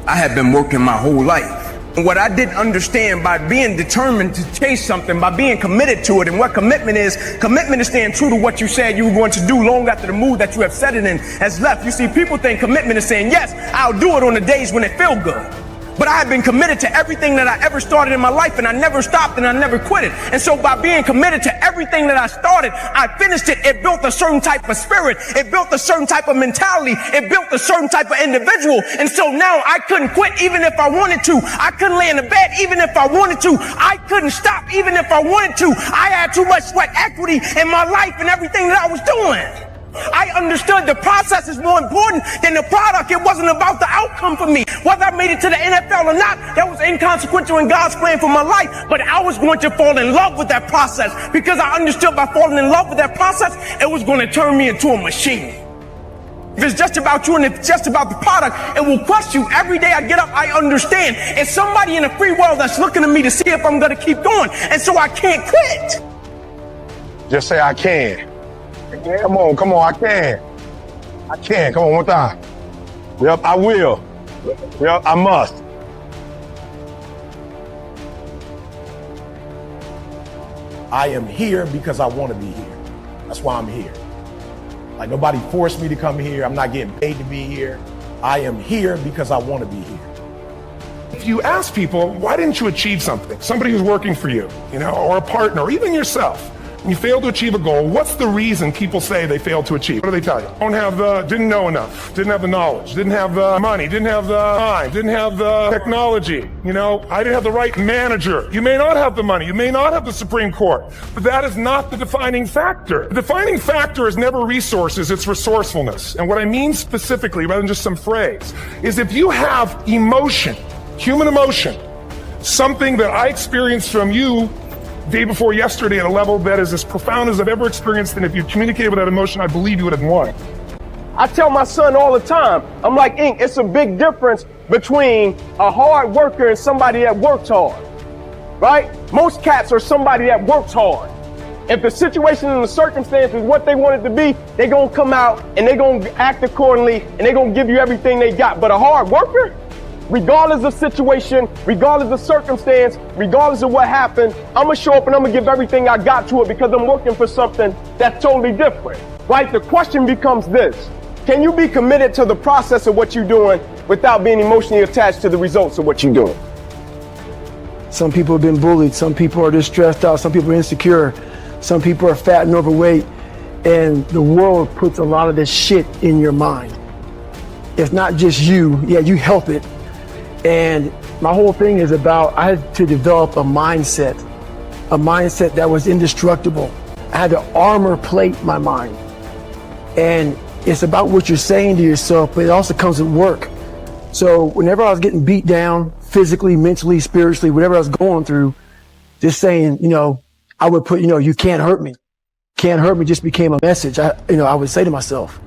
I had been working my whole life. And what I didn't understand, by being determined to chase something, by being committed to it, and what commitment is staying true to what you said you were going to do long after the mood that you have set it in has left. You see, people think commitment is saying, yes, I'll do it on the days when it feel good. But I have been committed to everything that I ever started in my life, and I never stopped and I never quit it. And so by being committed to everything that I started, I finished it. It built a certain type of spirit. It built a certain type of mentality. It built a certain type of individual. And so now I couldn't quit even if I wanted to. I couldn't lay in the bed even if I wanted to. I couldn't stop even if I wanted to. I had too much sweat equity in my life and everything that I was doing. I understood the process is more important than the product. It wasn't about the outcome for me. Whether I made it to the NFL or not, that was inconsequential in God's plan for my life. But I was going to fall in love with that process because I understood by falling in love with that process, it was going to turn me into a machine. If it's just about you and if it's just about the product, it will crush you. Every day I get up, I understand. It's somebody in the free world that's looking at me to see if I'm going to keep going. And so I can't quit. Just say I can. Come on, I can. Come on, one time. Yep, I will. Yep, I must. I am here because I want to be here. That's why I'm here. Like, nobody forced me to come here. I'm not getting paid to be here. I am here because I want to be here. If you ask people, why didn't you achieve something? Somebody who's working for you, or a partner, or even yourself. You fail to achieve a goal. What's the reason people say they failed to achieve? What do they tell you? Didn't know enough, didn't have the knowledge, didn't have the money, didn't have the time, didn't have the technology. I didn't have the right manager. You may not have the money, you may not have the Supreme Court, but that is not the defining factor. The defining factor is never resources, it's resourcefulness. And what I mean specifically, rather than just some phrase, is if you have emotion, human emotion, something that I experienced from you day before yesterday at a level that is as profound as I've ever experienced, and if you communicated with that emotion, I believe you would have won. I tell my son all the time, I'm like, Ink, it's a big difference between a hard worker and somebody that works hard, right? Most cats are somebody that works hard. If the situation and the circumstance is what they want it to be, they're going to come out and they're going to act accordingly and they're going to give you everything they got. But a hard worker, regardless of situation, regardless of circumstance, regardless of what happened, I'm going to show up and I'm going to give everything I got to it because I'm working for something that's totally different, right? The question becomes this: can you be committed to the process of what you're doing without being emotionally attached to the results of what you're doing? Some people have been bullied. Some people are just stressed out. Some people are insecure. Some people are fat and overweight. And the world puts a lot of this shit in your mind. It's not just you. Yeah, you help it. And my whole thing is about, I had to develop a mindset that was indestructible. I had to armor plate my mind. And it's about what you're saying to yourself, but it also comes with work. So whenever I was getting beat down, physically, mentally, spiritually, whatever I was going through, just saying, I would put, you can't hurt me. Can't hurt me just became a message. I would say to myself.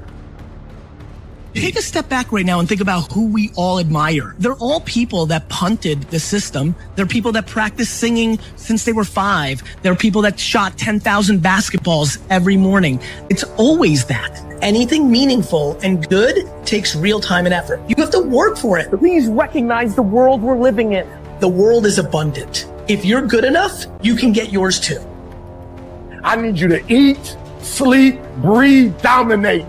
Take a step back right now and think about who we all admire. They're all people that punted the system. They're people that practiced singing since they were 5. They're people that shot 10,000 basketballs every morning. It's always that. Anything meaningful and good takes real time and effort. You have to work for it. Please recognize the world we're living in. The world is abundant. If you're good enough, you can get yours too. I need you to eat, sleep, breathe, dominate.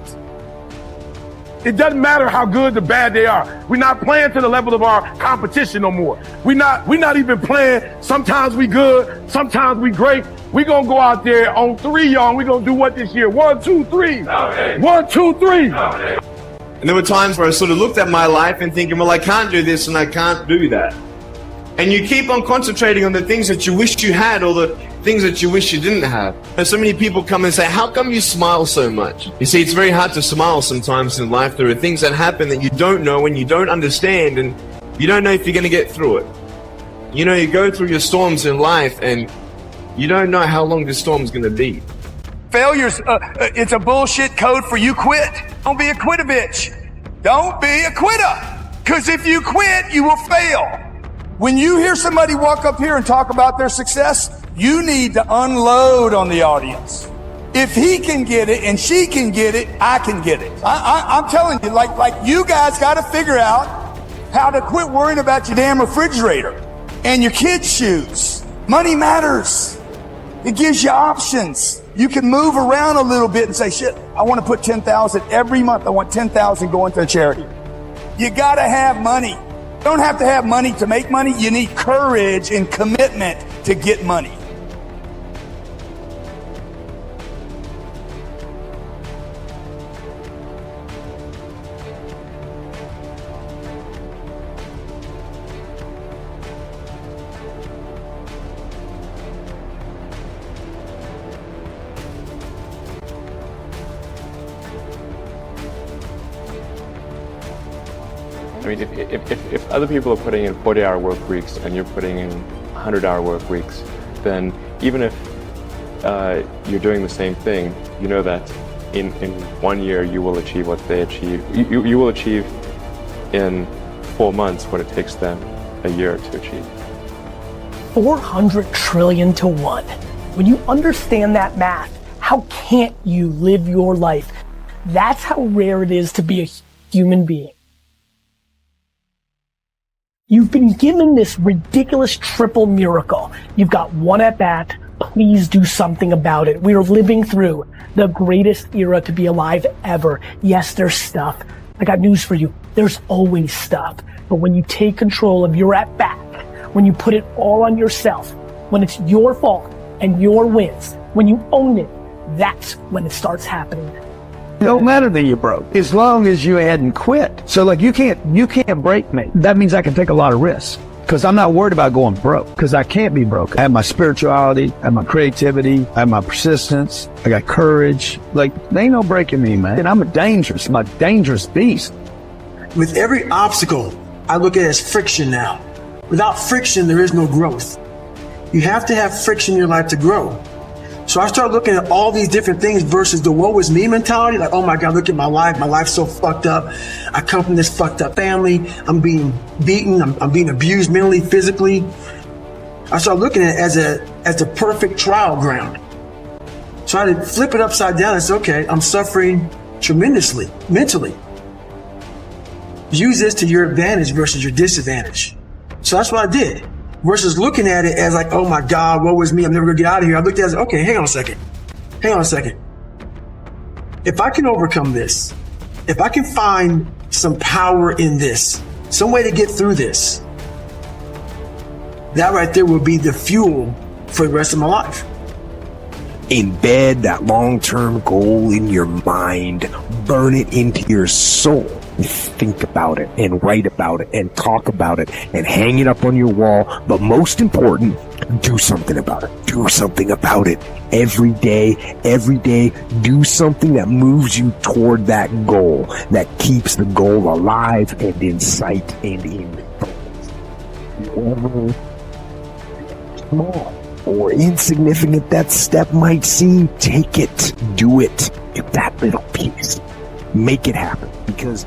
It doesn't matter how good or bad they are. We're not playing to the level of our competition no more. We're not even playing. Sometimes we good, sometimes we great. We're gonna go out there on 3, y'all, and we're gonna do what this year? 1, 2, 3. 1, 2, 3. And there were times where I sort of looked at my life and thinking, well, I can't do this and I can't do that. And you keep on concentrating on the things that you wish you had or the things that you wish you didn't have. And so many people come and say, how come you smile so much? You see, it's very hard to smile sometimes in life. There are things that happen that you don't know and you don't understand, and you don't know if you're going to get through it. You go through your storms in life and you don't know how long this storm is going to be. Failure's, it's a bullshit code for you quit. Don't be a quitter bitch. Don't be a quitter. Because if you quit, you will fail. When you hear somebody walk up here and talk about their success, you need to unload on the audience. If he can get it and she can get it, I can get it. I'm telling you, like you guys got to figure out how to quit worrying about your damn refrigerator and your kids' shoes. Money matters. It gives you options. You can move around a little bit and say, shit, I want to put 10,000 every month. I want 10,000 going to a charity. You got to have money. You don't have to have money to make money. You need courage and commitment to get money. I mean, if other people are putting in 40-hour work weeks and you're putting in 100-hour work weeks, then even if you're doing the same thing, you know that in 1 year you will achieve what they achieve. You will achieve in 4 months what it takes them a year to achieve. 400 trillion to 1. When you understand that math, how can't you live your life? That's how rare it is to be a human being. You've been given this ridiculous triple miracle. You've got one at bat. Please do something about it. We are living through the greatest era to be alive ever. Yes, there's stuff. I got news for you. There's always stuff. But when you take control of your at bat, when you put it all on yourself, when it's your fault and your wins, When you own it, that's when it starts happening. It don't matter that you're broke, as long as you hadn't quit. So like you can't break me. That means I can take a lot of risks. Because I'm not worried about going broke, because I can't be broke. I have my spirituality, I have my creativity, I have my persistence, I got courage. Like, there ain't no breaking me, man. And I'm a dangerous beast. With every obstacle, I look at it as friction now. Without friction, there is no growth. You have to have friction in your life to grow. So I start looking at all these different things versus the woe is me mentality. Like, oh my God, look at my life. My life's so fucked up. I come from this fucked up family. I'm being beaten. I'm being abused mentally, physically. I start looking at it as a perfect trial ground. So I had to flip it upside down and say, okay, I'm suffering tremendously, mentally. Use this to your advantage versus your disadvantage. So that's what I did. Versus looking at it as like, oh my God, woe is me, I'm never gonna get out of here. I looked at it as, okay, hang on a second. If I can overcome this, if I can find some power in this, some way to get through this, that right there will be the fuel for the rest of my life. Embed that long-term goal in your mind, burn it into your soul. Think about it and write about it and talk about it and hang it up on your wall. But most important, do something about it. Do something about it every day, do something that moves you toward that goal, that keeps the goal alive and in sight and in focus. Whatever small or insignificant that step might seem, take it, do it, do that little piece, make it happen, because